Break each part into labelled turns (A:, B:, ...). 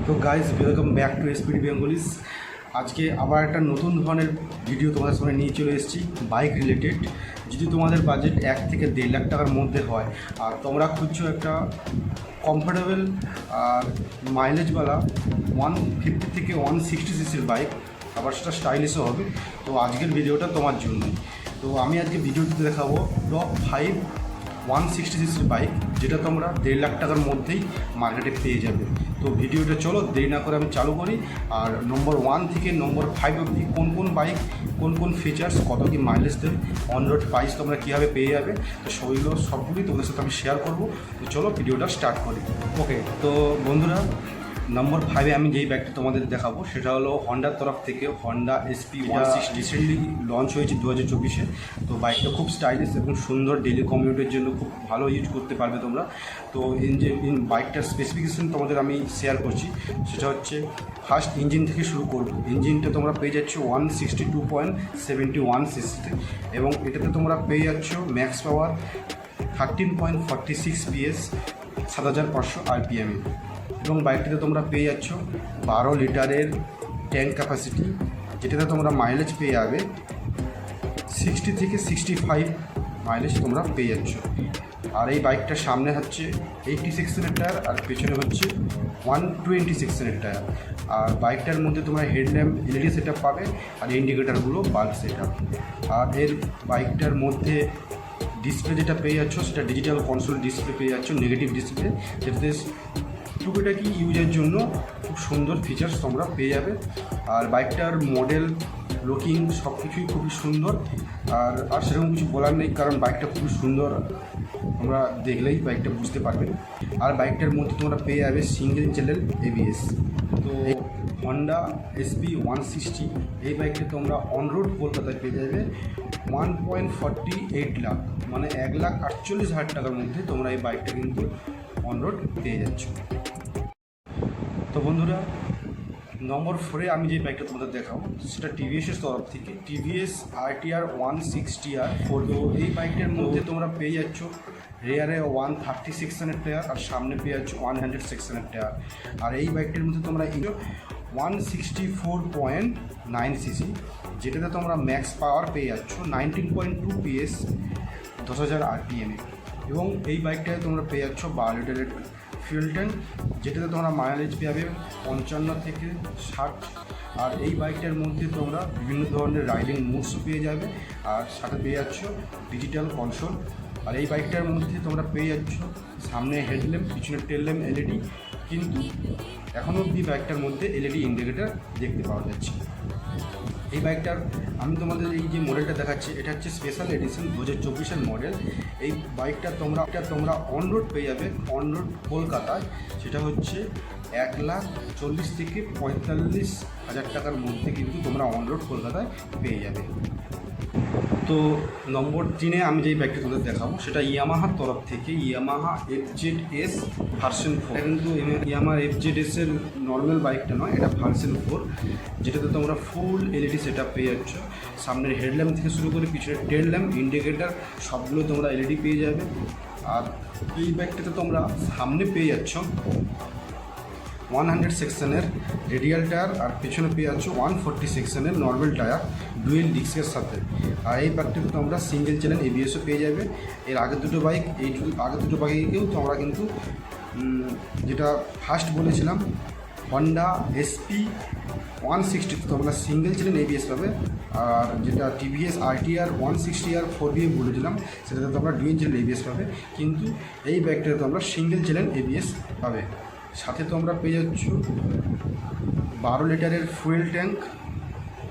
A: তো guys welcome back to SPD Bengalis. আজকে আবার একটা নতুন ধরনের ভিডিও তোমাদের সামনে নিয়ে চলে এসেছি বাইক রিলেটেড। যদি তোমাদের বাজেট 1 থেকে 1.5 লাখ টাকার মধ্যে হয় আর তোমরা খুঁজছো একটা কমফোর্টেবল আর মাইলেজওয়ালা 150 থেকে 160 সিসির বাইক, আবার সেটা স্টাইলিশও হবে, তো আজকের ভিডিওটা তোমার জন্যই। তো আমি আজকে ভিডিওটিতে দেখাবো টপ 5 160 সিসির বাইক, যেটা তোমরা 1.5 লাখ টাকার মধ্যেই মার্কেটে পেয়ে যাবে। তো ভিডিওটা চলো দেরি না করে আমি চালু করি। আর নম্বর 1 থেকে নম্বর 5 অবধি কোন কোন বাইক, কোন কোন ফিচার্স, কত কি মাইলেজ দেবে, অন রোড প্রাইস তোমরা কীভাবে পেয়ে যাবে, তো সবগুলোই তোমাদের সাথে আমি শেয়ার করবো। তো চলো ভিডিওটা স্টার্ট করি। ওকে, তো বন্ধুরা, নম্বর 5-এ আমি যেই বাইকটা তোমাদের দেখাবো সেটা হলো হন্ডার তরফ থেকে হন্ডা এসপি 160। রিসেন্টলি লঞ্চ হয়েছে 2024-এ। তো বাইকটা খুব স্টাইলিশ এবং সুন্দর, ডেলি কমিউটের জন্য খুব ভালো ইউজ করতে পারবে তোমরা। তো বাইকটার স্পেসিফিকেশন তোমাদের আমি শেয়ার করছি। সেটা হচ্ছে ফার্স্ট ইঞ্জিন থেকে শুরু করবো। ইঞ্জিনটা তোমরা পেয়ে যাচ্ছ 162.71 সিসিতে, এবং এটাতে তোমরা পেয়ে যাচ্ছ ম্যাক্স পাওয়ার 13.46 PS 7500 RPM-এ। এবং বাইকটিতে তোমরা পেয়ে যাচ্ছ 12 লিটারের ট্যাঙ্ক ক্যাপাসিটি, যেটাতে তোমরা মাইলেজ পেয়ে যাবে 60 থেকে 65 মাইলেজ তোমরা পেয়ে যাচ্ছ। আর এই বাইকটার সামনে হচ্ছে 86 সেকেন্ডের টায়ার আর পেছনে হচ্ছে 126 সেকেন্ডের টায়ার। আর বাইকটার মধ্যে তোমরা হেডল্যাম্প এলইডি সেট আপ পাবে আর ইন্ডিকেটারগুলো বাল্ব সেট আপ। আর এর বাইকটার মধ্যে ডিসপ্লে যেটা পেয়ে যাচ্ছ সেটা ডিজিটাল কনসোল ডিসপ্লে পেয়ে যাচ্ছ, নেগেটিভ ডিসপ্লে, যেটাতে টুকিটাকি ইউজের জন্য খুব সুন্দর ফিচার্স তোমরা পেয়ে যাবে। আর বাইকটার মডেল, লুকিং সব কিছুই খুবই সুন্দর। আর সেরকম কিছু বলার নেই, কারণ বাইকটা খুবই সুন্দর, তোমরা দেখলেই বাইকটা বুঝতে পারবে। আর বাইকটার মধ্যে তোমরা পেয়ে যাবে সিঙ্গেল চ্যানেল ABS। তো হন্ডা এসপি 160 এই বাইকটা তোমরা অন রোড কলকাতায় পেয়ে যাবে 1.48 লাখ, মানে 1,48,000 টাকার মধ্যে তোমরা এই বাইকটা কিন্তু অন রোড পেয়ে যাচ্ছ। তো বন্ধুরা, নম্বর 4-এ আমি যে বাইকটা তোমাদের দেখাবো সেটা টিভিএসের তরফ থেকে টিভিএস RTR 160R4। তো এই বাইকটার মধ্যে তোমরা পেয়ে যাচ্ছ রেয়ারে 130 সেকশনের টায়ার আর সামনে পেয়ে যাচ্ছ 100 সেকশনের টায়ার। আর এই বাইকটার মধ্যে তোমরা 164.9 সিসি, যেটাতে তোমরা ম্যাক্স পাওয়ার পেয়ে যাচ্ছ 19.2 PS 10,000 RPM-এ। এবং এই বাইকটায় তোমরা পেয়ে যাচ্ছ 12 লিটারের ফুয়েল ট্যাঙ্ক, যেটাতে তোমরা মাইলেজ পাবে 55 থেকে 60। আর এই বাইকটার মধ্যে তোমরা বিভিন্ন ধরনের রাইডিং মোডস পেয়ে যাবে, আর সাথে পেয়ে যাচ্ছ ডিজিটাল কনসোল। আর এই বাইকটার মধ্যে তোমরা পেয়ে যাচ্ছ সামনে হেডল্যাম্প, পিছনে টেল ল্যাম্প এলইডি, কিন্তু এখনও অবধি বাইকটার মধ্যে এলইডি ইন্ডিকেটার দেখতে পাওয়া যাচ্ছে। এই বাইকটার আমি তোমাদের এই যে মডেলটা দেখাচ্ছি এটা হচ্ছে স্পেশাল এডিশন 2024-এর মডেল। এই বাইকটা তোমরা অন রোড পেয়ে যাবে, অন রোড কলকাতায়, সেটা হচ্ছে 1,40,000 থেকে 45,000 টাকার মধ্যে কিন্তু তোমরা অন রোড কলকাতায় পেয়ে যাবে। তো নম্বর 3-এ আমি যেই বাইকটা তোমাদের দেখাবো সেটা ইয়ামাহার তরফ থেকে ইয়ামাহা FZS ভার্সন 4। কিন্তু ইয়ামাহা FZS-এর নর্মাল বাইকটা নয়, এটা ভার্সন 4, যেটাতে তোমরা ফুল এলইডি সেট আপ পেয়ে যাচ্ছ। সামনের হেডল্যাম্প থেকে শুরু করে পিছনের টেল ল্যাম্প, ইন্ডিকেটার সবগুলো তোমরা এলইডি পেয়ে যাবে। আর এই বাইকটাতে তোমরা সামনে পেয়ে যাচ্ছ 100 সেকশনের রেডিয়াল টায়ার আর পেছনে পেয়ে যাচ্ছ 140 সেকশনের নর্মাল টায়ার ডুয়েল ডিস্কের সাথে। আর এই বাইকটাতে তোমরা সিঙ্গেল চ্যানেল ABS-ও পেয়ে যাবে। এর আগের দুটো বাইকেও তোমরা কিন্তু যেটা ফার্স্ট বলেছিলাম হন্ডা এসপি 160 তোমরা সিঙ্গেল চ্যানেল ABS পাবে, আর যেটা টিভিএস RTR 160R4 দিয়ে বলেছিলাম সেটাতে তোমরা ডুয়েল চ্যানেল ABS পাবে, কিন্তু এই বাইকটাতে তোমরা সিঙ্গেল চ্যানেল ABS পাবে। সাথে তোমরা পেয়ে যাচ্ছ 12 লিটারের ফুয়েল ট্যাঙ্ক।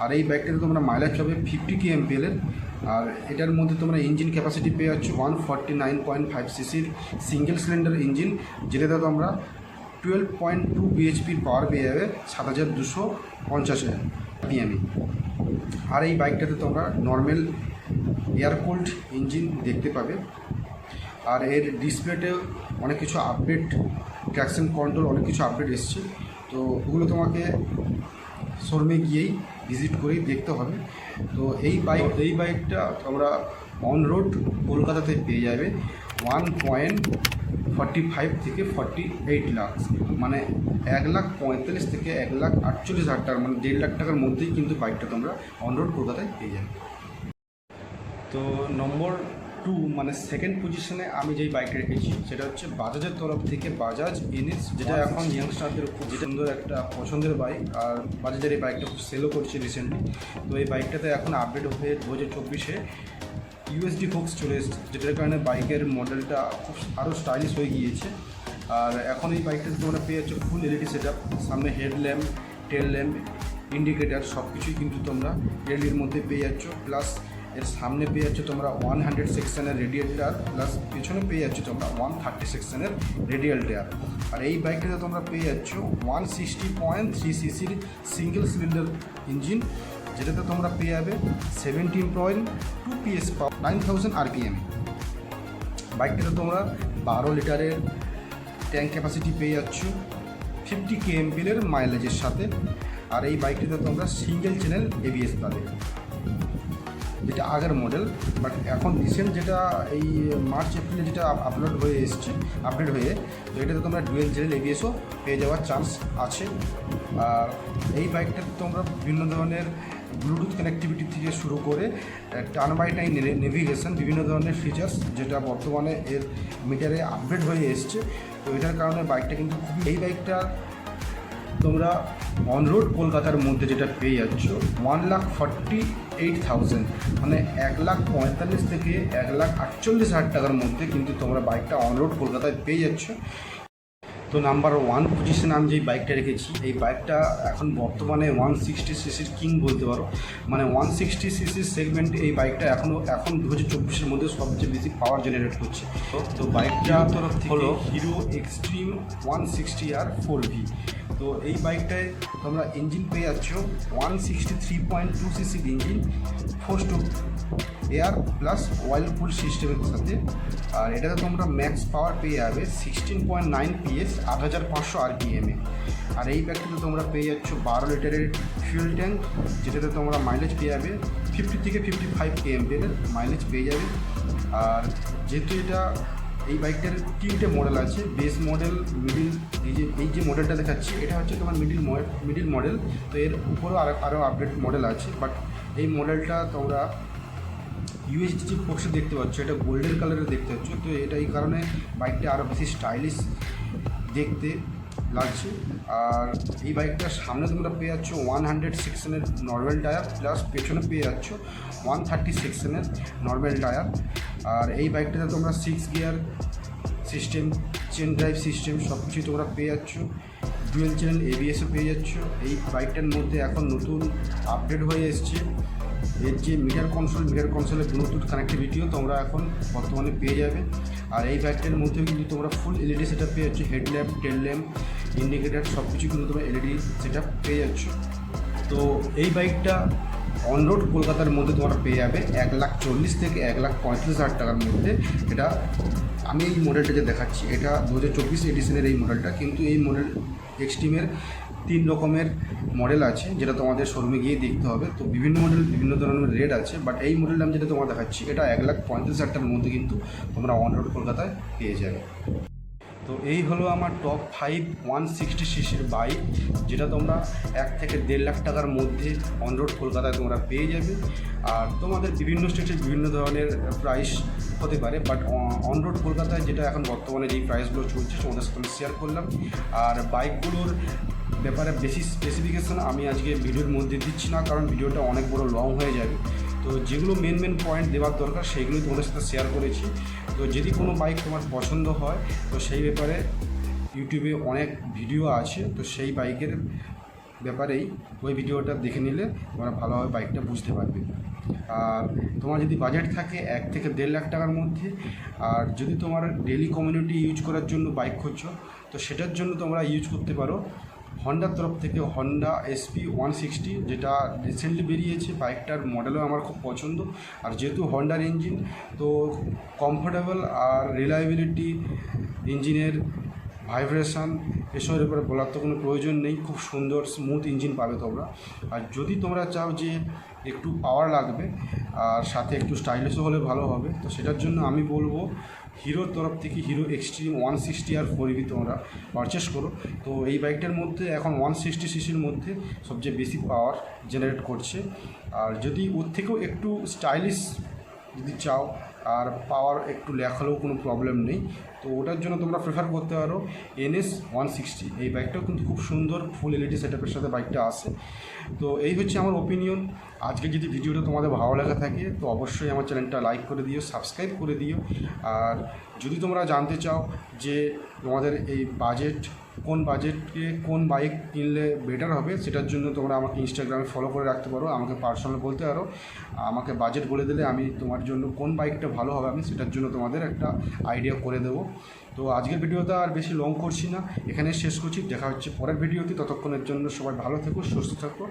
A: আর এই বাইকটাতে তোমরা মাইলেজ পাবে 50 kmpl-এর। আর এটার মধ্যে তোমরা ইঞ্জিন ক্যাপাসিটি পেয়ে যাচ্ছ 149.5 সিসির সিঙ্গেল সিলিন্ডার ইঞ্জিন, যেটাতে তোমরা 12.2 bhp পাওয়ার পেয়ে যাবে 7,250 RPM-এ। আর এই বাইকটাতে তোমরা নর্মাল এয়ার কুলড ইঞ্জিন দেখতে পাবে। আর এর ডিসপ্লেতেও অনেক কিছু আপডেট, ট্র্যাকশন কন্ট্রোল অনেক কিছু আপডেট এসছে, তো ওগুলো তোমাকে শোরুমে গিয়েই ভিজিট করেই দেখতে হবে। তো এই বাইকটা তোমরা অন রোড কলকাতাতে পেয়ে যাবে 45 থেকে 48 লাখ, মানে 1,45,000 থেকে 1,48,000 টাকা, মানে 1.5 লাখ টাকার মধ্যেই কিন্তু বাইকটা তোমরা অন রোড কলকাতায় পেয়ে যাবে। তো নম্বর 2 মানে সেকেন্ড পজিশনে আমি যেই বাইকটা রেখেছি সেটা হচ্ছে বাজাজের তরফ থেকে বাজাজ এনএস, যেটা এখন ইয়াংস্টারদের খুব সুন্দর একটা পছন্দের বাইক, আর বাজাজের এই বাইকটা খুব সেলও করছে রিসেন্টলি। তো এই বাইকটাতে এখন আপডেট হয়ে 2024-এ ইউএসডি ফোক্স চলে এসেছে, যেটার কারণে বাইকের মডেলটা খুব আরও স্টাইলিশ হয়ে গিয়েছে। আর এখন এই বাইকটাতে তোমরা পেয়ে যাচ্ছ ফুল এলইডি সেট আপ, সামনে হেডল্যাম্প, টেল ল্যাম্প, ইন্ডিকেটার সব কিছুই কিন্তু তোমরা এলইডির মধ্যে পেয়ে যাচ্ছ। প্লাস এর সামনে পেয়ে যাচ্ছ তোমরা 100 সেকশনের রেডিয়েটার, প্লাস পেছনে পেয়ে যাচ্ছ তোমরা 130 সেকশনের রেডিয়াল টায়ার। আর এই বাইকটাতে তোমরা পেয়ে যাচ্ছ 160.3 সিসির সিঙ্গেল সিলিন্ডার ইঞ্জিন, যেটাতে তোমরা পেয়ে যাবে 17.2 PS পাওয়ার, 9000 RPM। বাইকটাতে তোমরা 12 লিটারের ট্যাঙ্ক ক্যাপাসিটি পেয়ে যাচ্ছ 50 kmpl মাইলেজের সাথে। আর এই বাইকটিতে তোমরা সিঙ্গেল চ্যানেল ABS পাবে, যেটা আগের মডেল। বাট এখন রিসেন্ট যেটা এই মার্চ এপ্রিলে যেটা আপডেট হয়ে, তো এটাতে তোমরা ডুয়েল চ্যানেল ABSও পেয়ে যাওয়ার চান্স আছে। আর এই বাইকটাতে তোমরা বিভিন্ন ধরনের ব্লুটুথ কানেক্টিভিটি থেকে শুরু করে টার্ন বাই টার্ন নেভিগেশন, বিভিন্ন ধরনের ফিচার্স যেটা বর্তমানে এর মিটারে আপডেট হয়ে এসছে। তো এটার কারণে বাইকটা কিন্তু খুবই, এই বাইকটা তোমরা অন রোড কলকাতার মধ্যে যেটা পেয়ে যাচ্ছ 1,48,000, মানে 1,45,000 থেকে 1,48,000 টাকার মধ্যে কিন্তু তোমরা বাইকটা অন রোড কলকাতায় পেয়ে যাচ্ছ। তো নাম্বার 1 পজিশনে আমি যেই বাইকটা রেখেছি, এই বাইকটা এখন বর্তমানে 160 সিসির কিং বলতে পারো, মানে 160 সিসির সেগমেন্টে এই বাইকটা এখন 2024-এর মধ্যে সবচেয়ে বেশি পাওয়ার জেনারেট করছে। তো বাইকটা তরফ থেকে হলো হিরো এক্সট্রিম 160R 4V। তো এই বাইকটায় তোমরা ইঞ্জিন পেয়ে যাচ্ছ 163.2 সিসির engine, 4 stroke air plus oil কুল সিস্টেমের সাথে। আর এটাতে তোমরা ম্যাক্স পাওয়ার পেয়ে যাবে 16.9 PS, 8500 RPM। আর এই বাইকটাতে তোমরা পেয়ে যাচ্ছ 12 লিটারের ফিউল ট্যাঙ্ক, যেটাতে তোমরা মাইলেজ পেয়ে যাবে 50 থেকে 55 kmpl মাইলেজ পেয়ে যাবে। আর যেহেতু এটা এই বাইকটার 3টে মডেল আছে, বেস মডেল, মিডিল, এই যে মডেলটা দেখাচ্ছি এটা হচ্ছে তোমার মিডিল মডেল। তো এর উপরেও আরও আপডেট মডেল আছে, বাট এই মডেলটা তোমরা ইউএসডি ফোক্সে দেখতে পাচ্ছ, এটা গোল্ডেন কালারের দেখতে পাচ্ছ। তো এটা এই কারণে বাইকটা আরও বেশি স্টাইলিশ দেখতে লাগছে। আর এই বাইকটার সামনে তোমরা পেয়ে যাচ্ছ 100 সেকশনের নর্মাল টায়ার, প্লাস পেছনে পেয়ে যাচ্ছ 130 সেকশনের নর্মাল টায়ার। আর এই বাইকটাতে তোমরা 6 gear system, chain drive system সব কিছুই তোমরা পেয়ে যাচ্ছ, ডুয়েল চ্যানেল ABSও পেয়ে যাচ্ছ। এই বাইকটার মধ্যে এখন নতুন আপডেট হয়ে এসছে এর যে মিটার কনসোলের ব্লুটুথ কানেক্টিভিটিও তোমরা এখন বর্তমানে পেয়ে যাবে। আর এই বাইকটার মধ্যে কিন্তু তোমরা ফুল এলইডি সেটআপ পেয়ে যাচ্ছ, হেডল্যাম্প, টেল ল্যাম্প, ইন্ডিকেটার সব কিছু কিন্তু তোমরা এলইডি সেটআপ পেয়ে যাচ্ছ। তো এই বাইকটা অন রোড কলকাতার মধ্যে তোমরা পেয়ে যাবে 1,40,000 থেকে 1,35,000 টাকার মধ্যে। এটা আমি এই মডেলটা যে দেখাচ্ছি এটা 2024 এডিশনের এই মডেলটা, কিন্তু এই মডেল এক্সট্রিমের 3 রকমের মডেল আছে, যেটা তোমাদের শোরুমে গিয়ে দেখতে হবে। তো বিভিন্ন মডেল বিভিন্ন ধরনের রেট আছে, বাট এই মডেলটা আমি যেটা তোমার দেখাচ্ছি এটা 1,35,000 টাকার মধ্যে কিন্তু তোমরা অন রোড কলকাতায় পেয়ে যাবে। তো এই হলো আমার টপ 5 160 সিসির বাইক, যেটা তোমরা 1 থেকে 1.5 লাখ টাকার মধ্যে অন রোড কলকাতায় তোমরা পেয়ে যাবে। আর তোমাদের বিভিন্ন স্টেটের বিভিন্ন ধরনের প্রাইস হতে পারে, বাট অন রোড কলকাতায় যেটা এখন বর্তমানে যেই প্রাইসগুলো চলছে তোমাদের সাথে আমি শেয়ার করলাম। আর বাইকগুলোর ব্যাপারে বেশি স্পেসিফিকেশন আমি আজকে ভিডিওর মধ্যে দিচ্ছি না, কারণ ভিডিওটা অনেক বড় লং হয়ে যাবে। তো যেগুলো মেন পয়েন্ট দেওয়ার দরকার সেইগুলোই তোমাদের সাথে শেয়ার করেছি। তো যদি কোনো বাইক তোমার পছন্দ হয় তো সেই ব্যাপারে ইউটিউবে অনেক ভিডিও আছে, তো সেই বাইকের ব্যাপারেই ওই ভিডিওটা দেখে নিলে তোমরা ভালোভাবে বাইকটা বুঝতে পারবে। আর তোমার যদি বাজেট থাকে 1 থেকে 1.5 লাখ টাকার মধ্যে, আর যদি তোমার ডেলি কমিউনিটি ইউজ করার জন্য বাইক খুঁজছো, তো সেটার জন্য তোমরা ইউজ করতে পারো হন্ডার তরফ থেকে হন্ডা SP 160, যেটা রিসেন্টলি বেরিয়েছে। বাইকটার মডেলও আমার খুব পছন্দ, আর যেহেতু হন্ডার ইঞ্জিন তো কমফোর্টেবল আর রিলায়েবিলিটি, ইঞ্জিনের ভাইব্রেশন এসবের ব্যাপারে বলার তো কোনো প্রয়োজন নেই, খুব সুন্দর স্মুথ ইঞ্জিন পাবে তোমরা। আর যদি তোমরা চাও যে একটু পাওয়ার লাগবে আর সাথে একটু স্টাইলিশও হলে ভালো হবে, তো সেটার জন্য আমি বলবো হিরোর তরফ থেকে হিরো এক্সট্রিম 160R 4EV তোমরা পারচেস করো, তো এই বাইকটার মধ্যে এখন 160 সিসির মধ্যে সবচেয়ে বেশি পাওয়ার জেনারেট করছে। আর যদি ওর থেকেও একটু স্টাইলিশ যদি চাও আর পাওয়ার একটু লেখালেও কোনো প্রবলেম নেই, তো ওটার জন্য তোমরা প্রেফার করতে পারো NS 160। এই বাইকটাও কিন্তু খুব সুন্দর ফুল LED সেটআপের সাথে বাইকটা আসে। তো এই হচ্ছে আমার ওপিনিয়ন। আজকে যদি ভিডিওটা তোমাদের ভালো লাগা থাকে তো অবশ্যই আমার চ্যানেলটা লাইক করে দিও, সাবস্ক্রাইব করে দিও। আর যদি তোমরা জানতে চাও যে তোমাদের এই বাজেট, কোন বাজেটে কোন বাইক কিনলে বেটার হবে, সেটার জন্য তোমরা আমাকে ইনস্টাগ্রামে ফলো করে রাখতে পারো, আমাকে পার্সোনাল বলতে পারো, আমাকে বাজেট বলে দিলে আমি তোমার জন্য কোন বাইকটা ভালো হবে আমি সেটার জন্য তোমাদের একটা আইডিয়া করে দেবো। তো আজকের ভিডিওটা আর বেশি লং করছি না, এখানে শেষ করছি। দেখা হচ্ছে পরের ভিডিওতে, ততক্ষণের জন্য সবাই ভালো থেকো, সুস্থ থাকো।